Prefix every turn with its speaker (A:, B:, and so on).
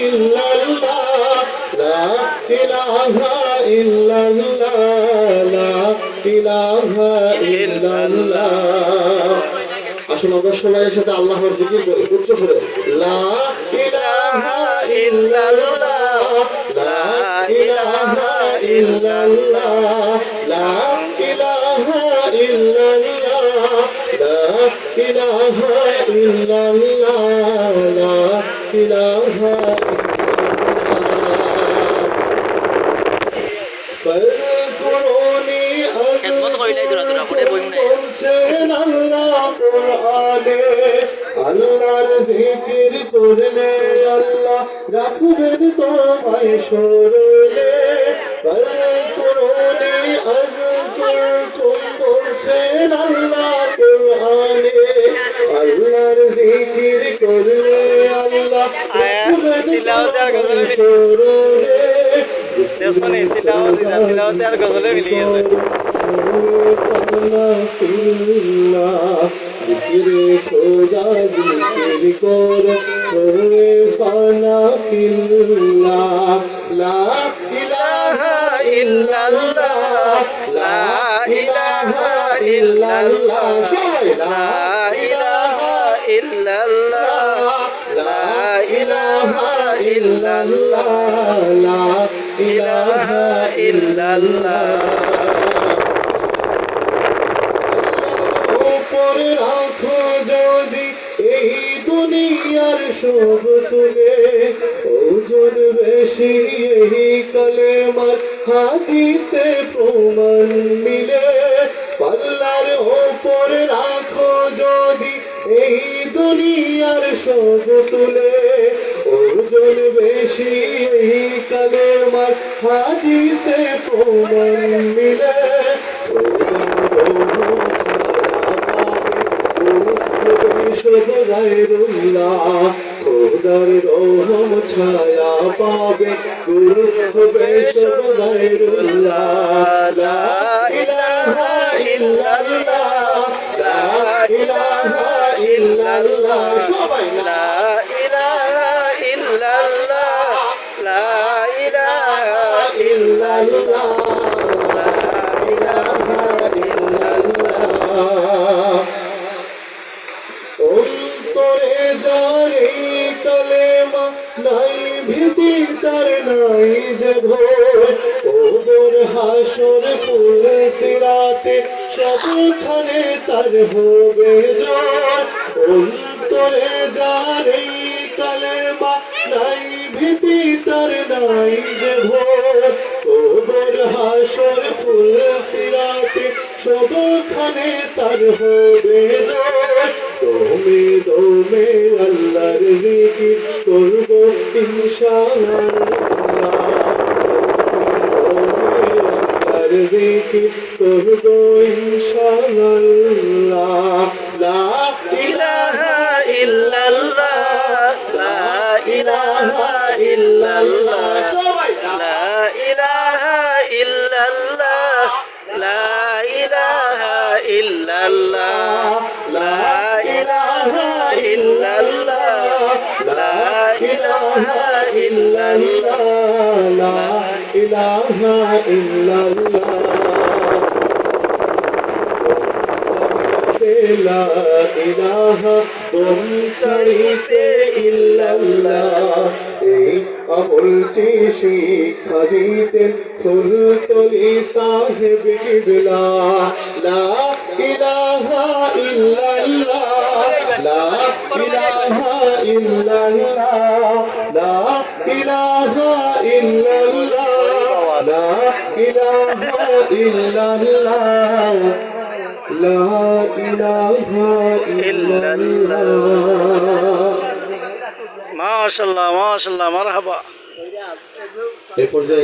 A: ইল্লাল্লাহ লা ইলাহা ইল্লাল্লাহ লা ইলাহা ইল্লাল্লাহ। আসুন আমরা সবাই একসাথে আল্লাহর জিকির করি উচ্চ স্বরে। লা ইলাহা ইল্লাল্লাহ লা ইলাহা ইল্লাল্লাহ লা ইলাহা ইল্লাল্লাহ লা ইলাহা ইল্লাল্লাহ লা ইলাহা فاذكروني বলছেন আল্লাহ কোরআনে। আল্লাহর জিকির করলে আল্লাহ রাখবেন তোমায় স্মরণে। ফাযকুরুনি আযকুরকুম বলছেন আল্লাহ কোরআনে। আল্লাহর জিকির করলে আল্লাহ রাখবেন তোমায় স্মরণে। জিকিরে খোদা জিকির কর করে ফানা ফিল্লাহ লা ইলাহা ইল্লাল্লাহ লা ইলাহা ইল্লাল্লাহ সবাই লা ইলাহা ইল্লাল্লাহ লা ইলাহা ইল্লাল্লাহ লা ইলাহা ইল্লাল্লাহ। উপরে রাখো যদি এই দুনিয়ার সব তুলে, ওজন বেশি এই কলেমার হাদিসে প্রমাণ মিলে। পাল্লার উপরে রাখো যদি এই দুনিয়ার সব তুলে, ওজন বেশি এই কলেমার হাদিসে প্রমাণ মিলে। সব গায়রুল্লাহ খোদার রহম ছায়া পাবে, গুরু হবে সব গায়রুল্লাহ লা ইলাহা ইল্লাল্লাহ লা ইলাহা ইল্লাল্লাহ সবাই লা ইলাহা ইল্লাল্লাহ লা ইলাহা ইল্লাল্লাহ লা ইলাহা ইল্লাল্লাহ। অন্তরে যারে কালেমা নাই ভীতি তার নাই যে ভয়, কবর হাসর ফুল সিরাতে সবখানে তার হবে জয়। অন্তরে যারে কালেমা নাই ভীতি তার নাই যে ভয়, কবর হাসর ফুল সিরাতে সবখানে তার হবে জয়। দমে দমে আল্লাহর জিকির করব ইনশাআল্লাহ, আল্লাহর জিকির করব ইনশাআল্লাহ। লা ইলাহা ইল্লাল্লাহ লা ইলাহা ইল্লাল্লাহ সবাই লা ইলাহা ইল্লাল্লাহ লা ইলাহা ইল্লাল্লাহ লা ইলাহা ইল্লাল্লাহ লা ইলাহা ইল্লাল্লাহ লা ইলাহা ইল্লাল্লাহ লা ইলাহা তুম ছাড়িতে ইল্লাল্লাহ। এই আমলটি শিক্ষা দিতেন ফুলতলি সাহেব কিবলা। লা ইলাহা ইল্লাল্লাহ লা ইলাহা ইল্লাল্লাহ লা ইলাহা ইল্লাল্লাহ লা ইলাহা ইল্লাল্লাহ লা ইলাহা ইল্লাল্লাহ।
B: মাশাআল্লাহ মাশাআল্লাহ মারহাবা।
A: এই পর্যায়ে